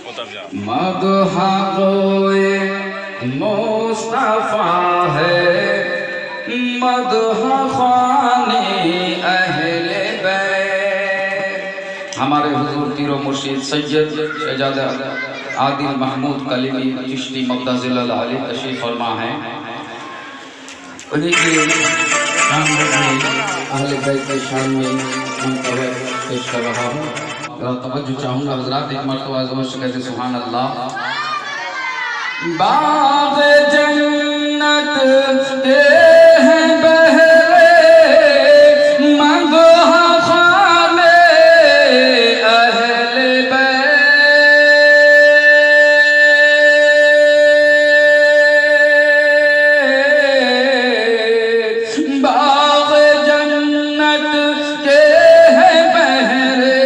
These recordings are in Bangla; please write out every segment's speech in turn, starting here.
मदहा गोए मुस्तफा है, मदहा ख़ाने अहले बैत। हमारे हुजूर पीरो मुर्शिद सैयद शहजादा आदिल महमूद कलीमी चिश्ती मक़दसिल्लाह अलैहि तशरीफ़ फरमा है। उन्हीं की शान में अहले बैत के शान में मुंतज़र पेश कर रहा हूँ। तवज्जो चाहूँगा हज़रात, एक मरतबा ज़ोर से कहते सुभान अल्लाह। बाग़ जन्नत के हैं बहरे, मदहा ख़ाने अहले बैत। बाग़ जन्नत के हैं बहरे,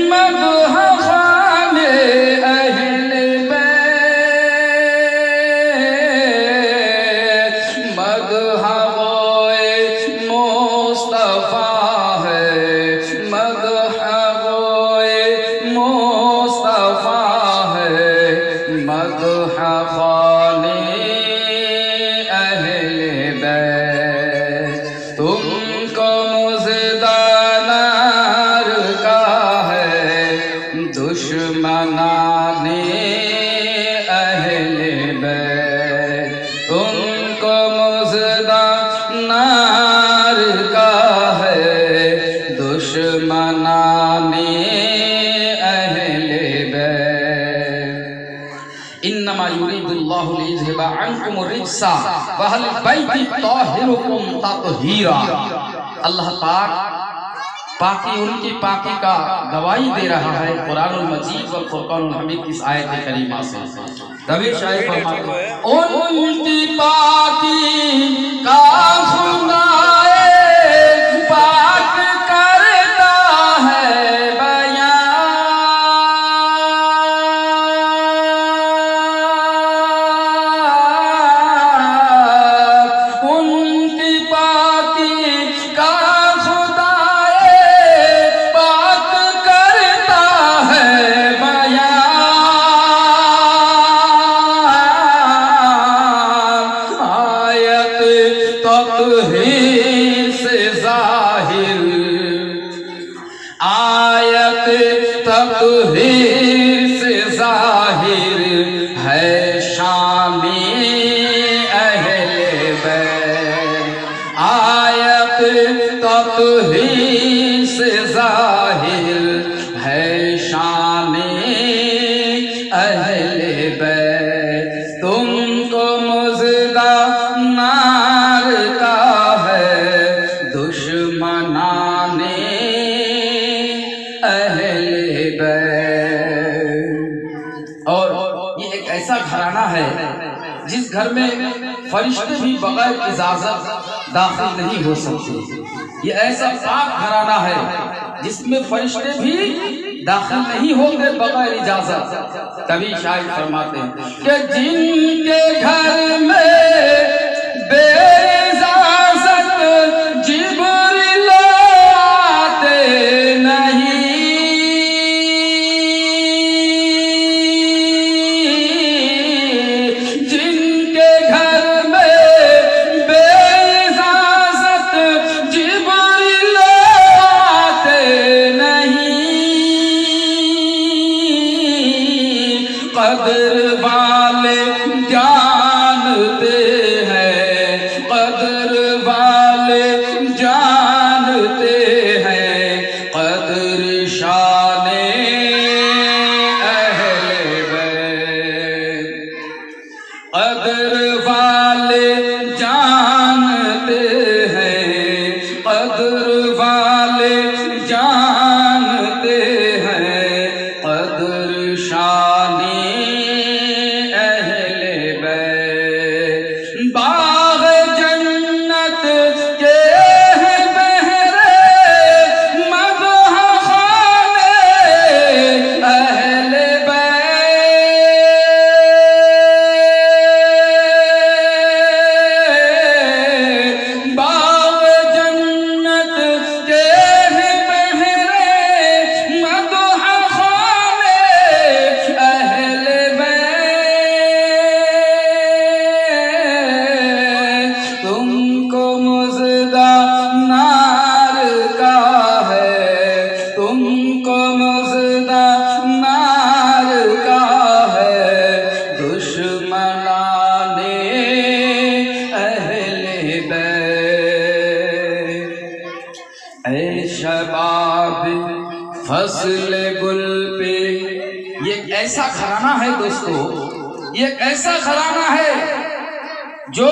मदहा ख़ाने अहले बैत। मदहा गोए मुस्तफा है, मदहा गोए मुस्तफा है, मदहा ख़ाने अहले बैत। तुमको मुज़दानार का है, दुश्मनाने अहले बैत। तुमको मुज़दानार का है, दुश्मनाने अहले बैत। इन्नमा युरीदुल्लाहु लियुज़हिबा अन्कुम रिज्सा व अहलल बैति ताहिरुकुम तत्हीरा। अल्लाह पाक पाकी उनकी पाकी का गवाही दे रहा है कुरानुल मजीद व फुरकानुल हमीद इस आयत करीमा से। तभी शायद फरमाते हैं उनकी पाकी का खुदाए पाक करता है बयां। उनकी पाकी का खुदाए पाक करता है बयां। आयत तत्हीर से ज़ाहिर, आयत तत्हीर से ज़ाहिर है शाने अहले बैत। आयत तत्हीर से ज़ाहिर है शाने अहले बैत। तुमको मुज़दानार का है, दुश्मनाने अहले बैत। और ये एक ऐसा घराना है जिस घर में फरिश्ते भी बगैर इजाजत दाखिल नहीं हो सकते। ये ऐसा पाक घराना है जिसमें फरिश्ते भी दाखिल नहीं होंगे बगैर इजाजत। तभी शायद फरमाते हैं कि जिनके घर में बेइजाजत जिब्रील आते नहीं, जिनके घर में बेइजाजत जिब्रील आते नहीं, कदर वाले जानते हैं, कदर वाले जानते हैं, कदर शाने अहले बैत। कदर वाले जानते हैं, कदर वाले जानते हैं, कदर शाने अहले बैत। बाग़ जन्नत के हैं बहरे, मदहा ख़ाने अहले बैत। बाग़ जन्नत के हैं बहरे, मदहा ख़ाने ये एक ऐसा घराना है दोस्तों, ये एक ऐसा घराना है जो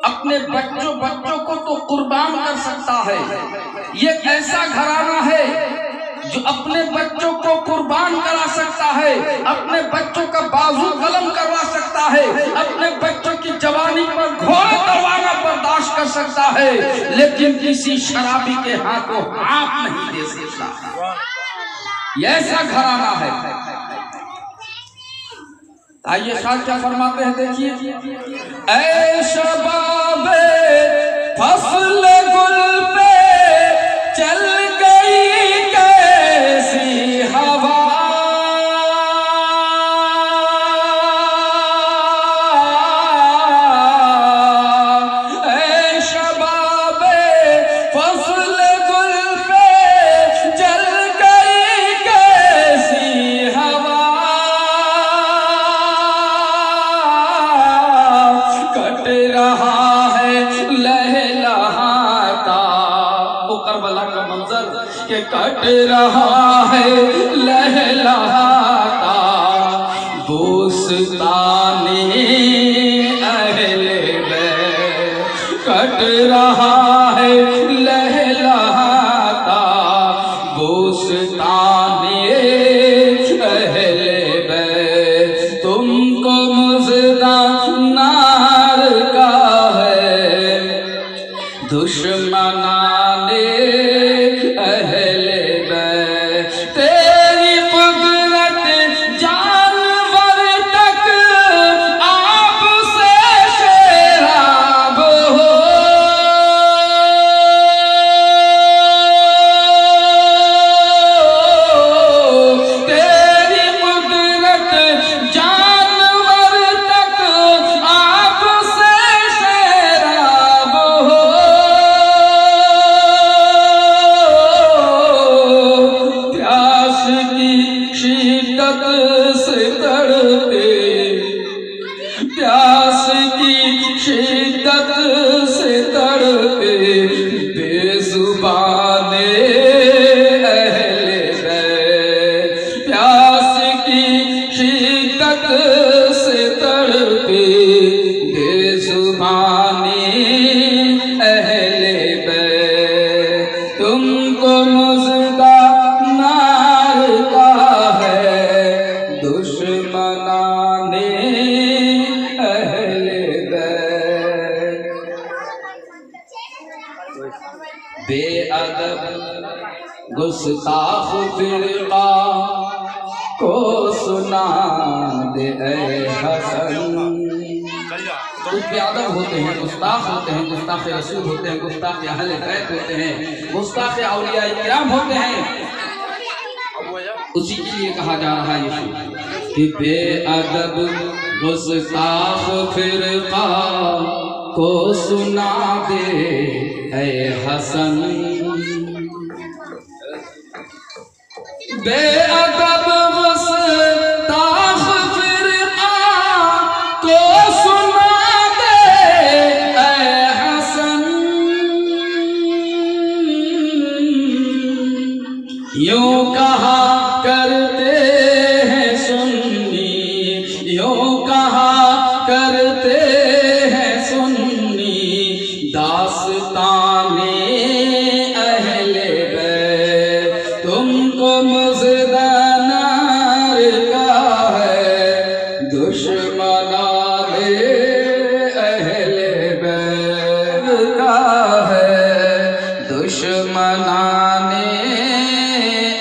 अपने बच्चों को तो कुर्बान कर सकता है। ये एक ऐसा घराना है जो अपने बच्चों को कुर्बान करा सकता है, अपने बच्चों का बाजू कलम करवा सकता है, अपने बच्चों की जवानी पर घोड़े दरवाना बर्दाश्त कर सकता है, लेकिन किसी शराबी के हाथों हाथ नहीं दे सकता। ये ऐसा घराना है। आइए शाह क्या फरमाते हैं, देखिए। ऐ शबाबे फसल गुल पे चल गई कैसी हवा, ऐ शबाबे फसल गुल पे चल गई कैसी हवा, कट रहा है लहलहाता, वो करबला का मंजर के कट रहा है लहलहाता, बोस्ताने अहले बैत, कट रहा है लहलहाता, बोस्ताने अहले बैत, तुमको मुज़दा नार का है दुश्मनाने अहले बैत, तेरी कुदरत जानवर तक आपसे शराब हो, तेरी कुदरत जानवर तक आपसे शराब हो, प्यास की शिद्दत से तड़पे, प्यास की शिद्दत से तड़पे, बेजुबाने अहले बैत, प्यास की शिद्दत से तड़पे, बेजुबाने अहले बैत, तुमको मुज़दा नार का है दुश्मनाने अहले बैत, बेअदब गुस्ताख फिरका को सुना दे ऐ हसन, कुछ बेअदब होते हैं, गुस्ताख होते हैं, गुस्ताख रसूल होते हैं, गुस्ताख अहले बैत होते हैं, गुस्ताख औलिया इकराम होते हैं, उसी के लिए कहा जा रहा है ये कि बेअदब गुस्ताख फिरका को सुना दे ऐ हसन, बेअदब गुस्ताख फिरका को सुना दे ऐ हसन, यूं कहा करते हैं सुन्नी, यूं कहा करते हैं सुन्नी, दास्ताने अहले बैत, तुमको मुज़दा नार का है दुश्मनाने अहले बैत का है दुश्मनाने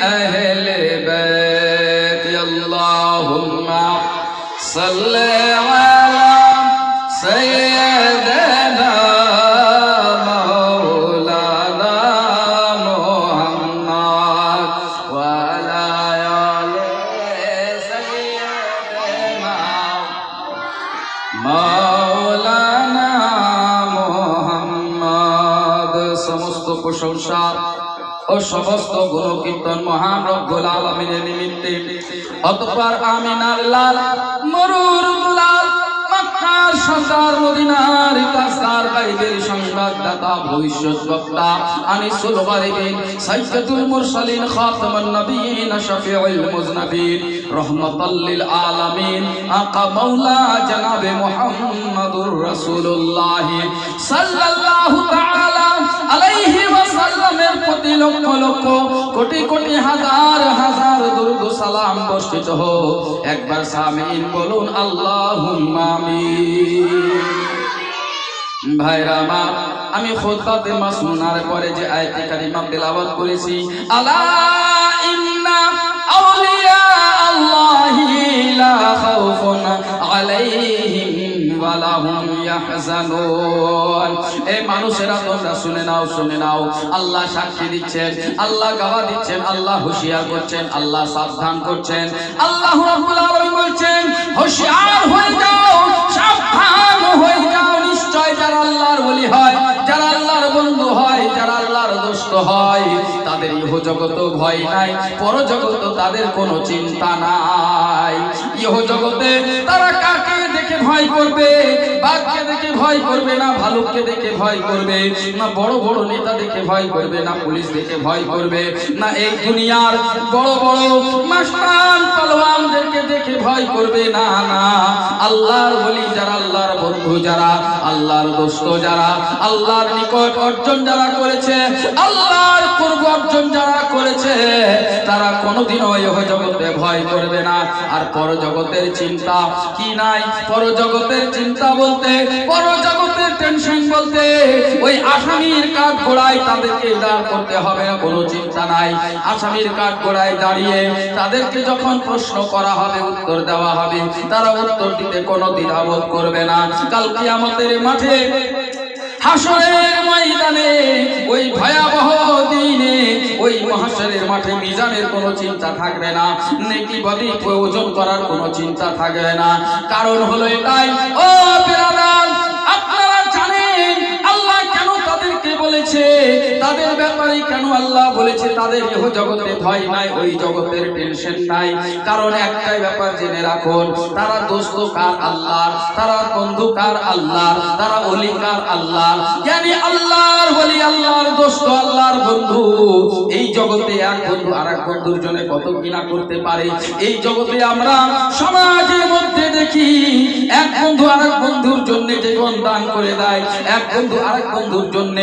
अहले बैत। अल्लाहुम्मा सल्ले अला सय्यदना मौलाना मुहम्मद व अला आले सय्यदना मौलाना मुहम्मद। समस्त प्रशंसा ও সমস্ত গুণ কীর্তন মহান রব্বুল আলামিনের নিমিত্তে। অতঃপর আমিনার লাল মরুর দুলাল মক্কার সরদার মদিনার কাসদার গায়বের সংবাদদাতা ভবিষ্যৎ বক্তা আনিসুল গায়বিন সাইয়্যিদুল মুরসালিন খাতামুন নবিয়্যিন শাফিউল মুযনিবিন রাহমাতাল লিল আলামিন আকা মাওলা জনাবে মুহাম্মাদুর রাসূলুল্লাহ সাল্লাল্লাহু তাআলা আলাইহি ওয়াসাল্লামের প্রতি লক্ষ লক্ষ কোটি কোটি হাজার হাজার দরুদ ও সালাম বর্ষিত হোক। একবার সামিন বলুন আল্লাহুম্মা আমিন। ভাইরা আমার, আমি খুতবাতে মাসনুনার পরে যে আয়াতে কারিমা তেলাওয়াত করেছি, আলা ইন্না আউলিয়া আল্লাহি লা খাউফুন আলাইহিম ওয়া লা হুম ইয়াহজানুন। এই মানুষেরা তোমরা শুনে নাও, আল্লাহ সাক্ষী দিচ্ছেন, আল্লাহ গাওয়া দিচ্ছেন, আল্লাহ হুঁশিয়ার করছেন, আল্লাহ সাবধান করছেন। আল্লাহ রাব্বুল আলামিন বলছেন, হুঁশিয়ার হয়ে যাও, সাবধান হয়ে যাও। নিশ্চয় যারা আল্লাহর ওলি হয়, যারা আল্লাহর বন্ধু হয়, যারা আল্লাহর দোস্ত হয়, তাদের ইহজগত ভয় নাই, পরজগত তাদের কোনো চিন্তা নাই। ইহজগতে তারা কাকে দেখে ভয় করবে? বাঘকে দেখে ভয় করবে না, ভালুককে দেখে ভয় করবে না, বড় বড় নেতা দেখে ভয় করবে না, পুলিশ দেখে ভয় করবে না, এই দুনিয়ার বড় বড় মাস্তান পালোয়ানদেরকে দেখে ভয় করবে না। না, আল্লাহর ওলি যারা, আল্লাহর বন্ধু যারা, আল্লাহর দোস্ত যারা, আল্লাহর নিকট অর্জন যারা করেছে, আল্লাহর পূর্ব অর্জন যারা করেছে, তারা কোনোদিনও ইহজগতে ভয় করবে না। আর পরজগতের চিন্তা কি নাই? পরজগতের চিন্তা বলতে, পরজগতের টেনশন বলতে, ওই আসামির কাঠ গোড়ায় তাদেরকে দাঁড় করতে হবে না, কোনো চিন্তা নাই। আসামির কাঠ গোড়ায় দাঁড়িয়ে তাদেরকে যখন প্রশ্ন করা হবে, উত্তর দেওয়া হবে, তারা উত্তর দিতে কোনো দ্বিধাবোধ করবে না। কাল কিয়ামতের মাঠে, হাসরের ময়দানে, ওই ভয়াবহ দিনে, ওই মহাশরের মাঠে মিজানের কোনো চিন্তা থাকবে না, নেকি বদি ওজন করার কোনো চিন্তা থাকবে না। কারণ হলো এটাই, ও বিরাদার, আপনারা জানেন আল্লাহ কেন তাদেরকে বলেছে, তাদের ব্যাপারে কেন আল্লাহ বলেছে তাদের ইহজগতে ভয় নাই, ওই জগতের টেনশন নাই। কারণ একটাই ব্যাপার জেনে রাখুন, তারা দোস্ত কার? আল্লাহর। তারা বন্ধু কার? আল্লাহর। তারা ওলি কার? আল্লাহর। yani আল্লাহর ওলি, আল্লাহর দোস্ত, আল্লাহর বন্ধু। এই জগতে এক বন্ধু আরেক বন্ধুর জন্য কত কিনা করতে পারে। এই জগতে আমরা সমাজের মধ্যে দেখি, এক বন্ধু আরেক বন্ধুর জন্য জীবন দান করে দেয়, এক বন্ধু আরেক বন্ধুর জন্য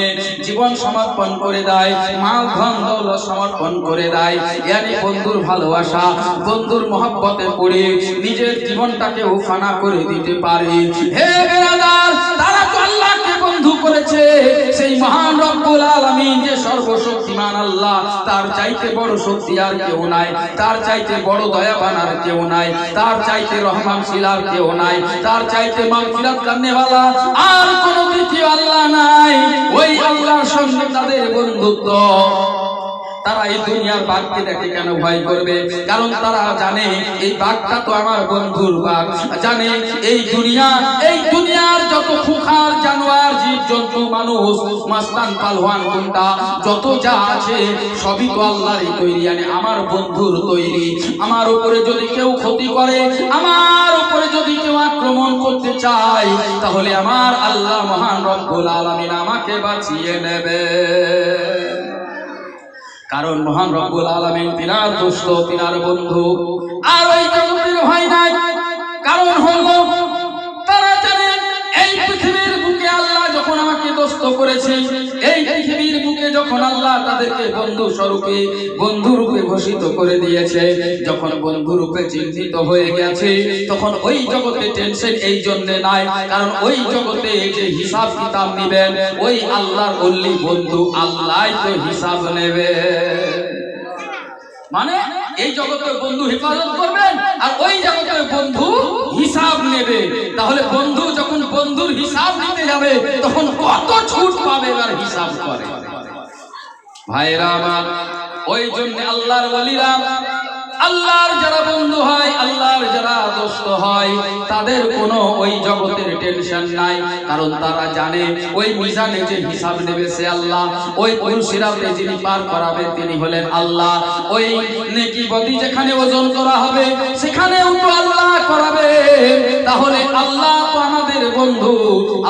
জীবন সমর্পণ করে দেয়, মাল ধন দৌলত সমর্পণ করে দেয়। yani বন্ধুর ভালোবাসা, বন্ধুর মহব্বতে পড়ে নিজের জীবনটাকে ফানা করে দিতে পারে। হে বেরাদার, তারা তো আল্লাহকে বন্ধু করেছে। সেই মহান রব্বুল আলামিন যে সর্বশক্তিমান আল্লাহ, তার চাইতে বড় শক্তি আর কেউ নাই, তার চাইতে বড় দয়াবান আর কেউ নাই, তার চাইতে রহমানশীল আর কেউ নাই, তার চাইতে মাগফিরাত করনেওয়ালা আর কোনো দ্বিতীয় আল্লাহ নাই। ওই আল্লাহর সঙ্গে তাদের বন্ধুত্ব। তারা এই দুনিয়ার বাঘকে দেখে কেন ভয় করবে? কারণ তারা জানে এই বাঘটা তো আমার বন্ধুর বাঘ। জানে এই দুনিয়ার যত খুখার জানোয়ার, জীব জন্তু, মানুষ, মাস্তান পালওয়ান, গুন্ডা, যত যা আছে সবই তো আল্লাহরই তৈরি, yani আমার বন্ধুর তৈরি। আমার উপরে যদি কেউ ক্ষতি করে, আমার উপরে যদি কেউ আক্রমণ করতে চায়, তাহলে আমার আল্লাহ মহান রব্বুল আলামিন আমাকে বাঁচিয়ে নেবে। কারণ মহান রব্বুল আলামিন তিনার দোস্ত, তিনার বন্ধু। আর ওই জগতের ভয় নাই। কারণ হলো তারা জানে এই পৃথিবীর বুকে আল্লাহ যখন আমাকে দোস্ত করেছে, এই পৃথিবীর বুকে যখন আল্লাহ তাদেরকে বন্ধু স্বরূপে, বন্ধু রূপে ঘোষিত করে দিয়েছে, যখন বন্ধু রূপে চিহ্নিত হয়ে গেছে, তখন ওই জগতে টেনশন এই জন্য নাই। কারণ ওই জগতে যে হিসাব কিতাব নেবেন, ওই আল্লাহর ওলি বন্ধু আল্লাহই তো হিসাব নেবে। মানে এই জগতে বন্ধু হেফাজত করবেন, আর ওই জগতে বন্ধু হিসাব নেবে। তাহলে বন্ধু যখন বন্ধুর হিসাব নিতে যাবে, তখন কত ছুট পাবে আর হিসাব করে। ভাইরা আমার, ওই জন্য আল্লাহর ওলিরা, আল্লাহর যারা বন্ধু হয়, আল্লাহর যারা দোস্ত হয়, তাদের কোনো ওই জগতের টেনশন নাই। কারণ তারা জানে ওই মিজানে যে হিসাব নেবে সে আল্লাহ, ওই পুরুষিরাতে যিনি পার করাবেন তিনি হলেন আল্লাহ, ওই নেকি বদি যেখানে ওজন করা হবে সেখানেও তো আল্লাহ করাবে। তাহলে আল্লাহ তো আমাদের বন্ধু,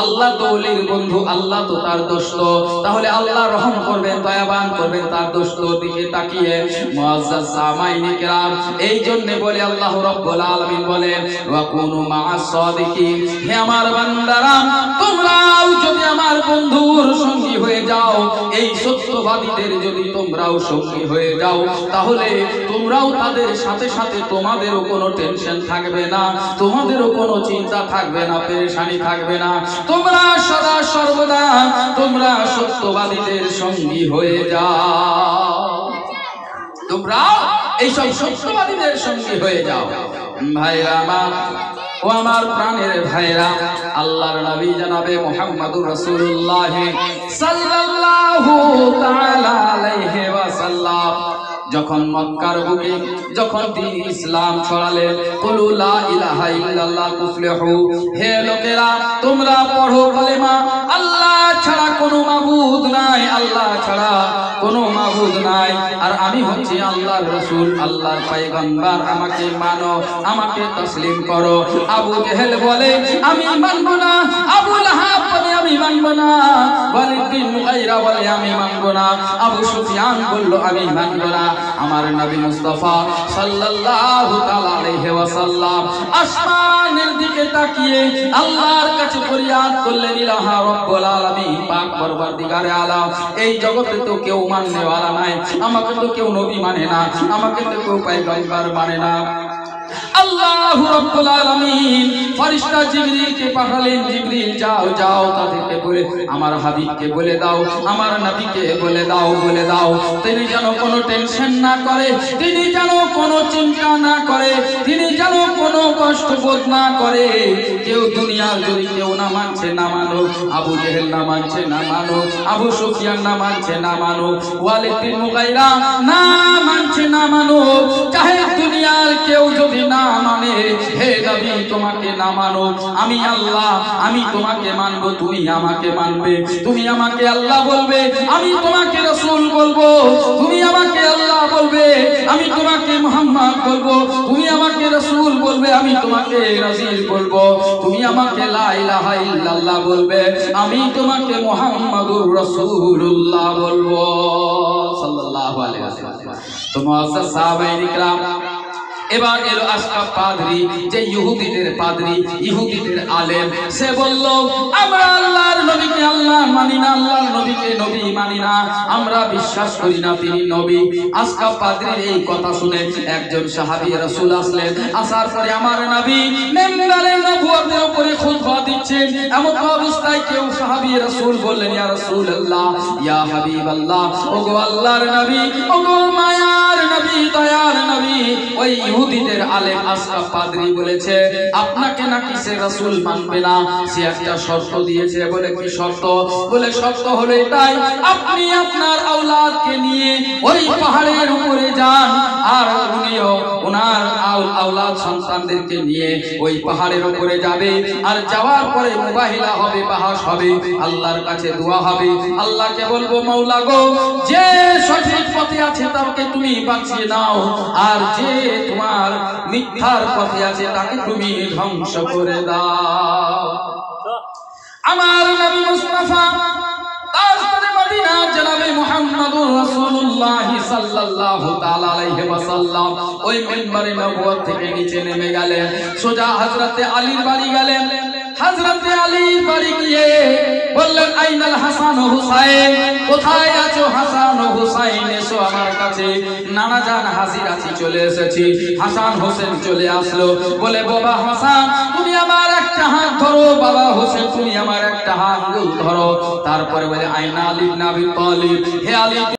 আল্লাহ তো ওলির বন্ধু, আল্লাহ তো তার দোস্ত, তাহলে আল্লাহ রহম করবেন, দয়াবান করবেন তার দোস্তর দিকে তাকিয়ে। মুআজ্জাজ সামাইনে কেরাম, এই জন্য বলে আল্লাহ রাব্বুল আলামিন বলেন ওয়া কুনু মা'আস সাদিকিন, হে আমার বান্দারা তোমরাও যদি আমার বন্ধুর সঙ্গী হয়ে যাও, এই সত্যবাদীদের যদি তোমরাও সঙ্গী হয়ে যাও, তাহলে তোমরাও তাদের সাথে সাথে তোমাদেরও কোনো টেনশন থাকবে না, তোমাদেরও কোনো চিন্তা থাকবে না, পেরেশানি থাকবে না, তোমরা সদা সর্বদা তোমরা সত্যবাদীদের সঙ্গী হয়ে যাও, তোমরা এইসব সত্যবাদীদের সঙ্গী হয়ে যাও। ভাইরা আমার ও আমার প্রাণের ভাইরা, আল্লাহর নবী জনাবে মুহাম্মদুর রাসূলুল্লাহ সাল্লাল্লাহু তাআলা আলাইহি ওয়াসাল্লাম যখন মক্কার বুকে যখন দ্বীন ইসলাম ছড়ালেন, কুলু লা ইলাহা ইল্লাল্লাহ তুফলিহু, হে লোকেরা তোমরা পড়ো কালেমা, আল্লাহ ছাড়া কোনো মাবুদ নাই, আল্লাহ ছাড়া কোনো মাবুদ নাই, আর আমি হচ্ছি আল্লাহর রাসূল, আল্লাহর পয়গম্বর, আমাকে মানো, আমাকে তসলিম করো। আবু জেহেল বলে আমি মানব না, আবু লাহাব বলে আমি মানব না, ওয়ালিদ বিন মুগীরা বলে আমি মানব না, আবু সুফিয়ান বলল আমি মানব না। আমার নবী মুস্তাফা সাল্লাল্লাহু তাআলা আলাইহি ওয়াসাল্লাম আসমানের দিকে তাকিয়ে আল্লাহর কাছে ফরিয়াদ করলেন, ইলাহা রাব্বুল আলামিন, পাক পরবর্তীকারে আলাম, এই জগতে তো কেউ মাননে ওয়ালা নাই, আমাকে তো কেউ নবী মানে না, আমাকে তো কেউ পয়গম্বর মানে না। আল্লাহ রাব্বুল আলামিন ফেরেশতা জিবরিলকে পাঠালেন, জিবরিল যাও যাও তাদেরকে বলে আমার হাবিবকে বলে দাও, আমার নবীকে বলে দাও, বলে দাও তিনি যেন কোনো টেনশন না করে, তিনি যেন কোনো চিন্তা না করে, তিনি যেন কোনো কষ্ট বোধ না করে। কেউ দুনিয়ার যদি কেউ না মানছে না মানো, আবু জেহেল না মানছে না মানো, আবু সুফিয়ান না মানছে না মানো, ওয়ালিদ বিন মুগীরা না মানছে না মানো, চাহে দুনিয়ার কেউ যদি না মানে, হে নবী তোমাকে না মানো, আমি আল্লাহ, আমি তোমাকে মানবো, তুমি আমাকে মানবে, তুমি আমাকে আল্লাহ বলবে, আমি তোমাকে রাসূল বলবো, তুমি আমাকে আল্লাহ বলবে, আমি তোমাকে মুহাম্মদ বলবো, তুমি আমাকে রাসূল বলবে, আমি তোমাকে রাসূল বলবো, তুমি আমাকে লা ইলাহা ইল্লাল্লাহ বলবে, আমি তোমাকে মুহাম্মাদুর রাসূলুল্লাহ বলবো সাল্লাল্লাহু আলাইহি ওয়াসাল্লাম। তো মুআজ্জাজ সাহাবায়ে কিরাম, এবার এলো আশরাফ পাদ্রী, যে ইহুদিদের পাদ্রী, ইহুদিদের আলেম, সে বলল আমরা আল্লাহর নবীকে আল্লাহ মানি না, আল্লাহর নবীকে নবী মানি না, আমরা বিশ্বাস করি না তিনি নবী। আশরাফ পাদ্রীর এই কথা শুনে একজন সাহাবী রাসূল আসলেন, আসার পরে আমার নবী মিম্বারে নবুয়তের উপরে খুতবা দিচ্ছেন, এমন অবস্থায় কেউ সাহাবী রাসূল বললেন ইয়া রাসূলুল্লাহ, ইয়া হাবিবাল্লাহ, ওগো আল্লাহর নবী, ওগো মায়ার নবী, দয়ার নবী। ওই ইহুদিদের আলেম আশরাফ পাদ্রী বলেছে আপনাকে নাকি সে রাসূল মানবে না, সে একটা শর্ত দিয়েছে। বলে কি শর্ত? বলে শর্ত হলো এটাই, আপনি আপনার আওলাদকে নিয়ে ওই পাহাড়ের উপরে যান, আর উনিও ওনার আওলাদ সন্তানদেরকে নিয়ে ওই পাহাড়ের উপরে যাবে, আর যাওয়ার পরে মুবাহিলা হবে, বাহাস হবে, আল্লাহর কাছে দোয়া হবে, আল্লাহকে বলবো মাওলা গো, যে সঠিক পথে আছে তাকে তুমি বাঁচিয়ে নাও, আর যে তোমার মিথ্যার পথে আছে তাকে তুমি ধ্বংস করে দাও। আমার নবী মুস্তাফা তাজদারে মদিনা জনাবে মুহাম্মদুর রাসূলুল্লাহ সাল্লাল্লাহু তাআলা আলাইহি ওয়াসাল্লাম ওই মিম্বরে নবুয়ত থেকে নিচে নেমে গেলেন, সোজা হযরতে আলীর বাড়ি গেলেন। হযরতে আলীর বাড়ি গিয়ে বললেন আইনাল হাসান ও হুসাইন, কোথায় আছো হাসান ও হুসাইন, এসো আমার কাছে। নানা জান হাজির আছি, চলে এসেছি। হাসান হোসেন চলে আসলো, বলে বাবা হাসান তুমি আমার একটা হাত ধরো, বাবা হোসেন তুমি আমার একটা হাত ধরো। তারপরে বলে আইনা আলী ইবনে আবি তালিব, হে আলী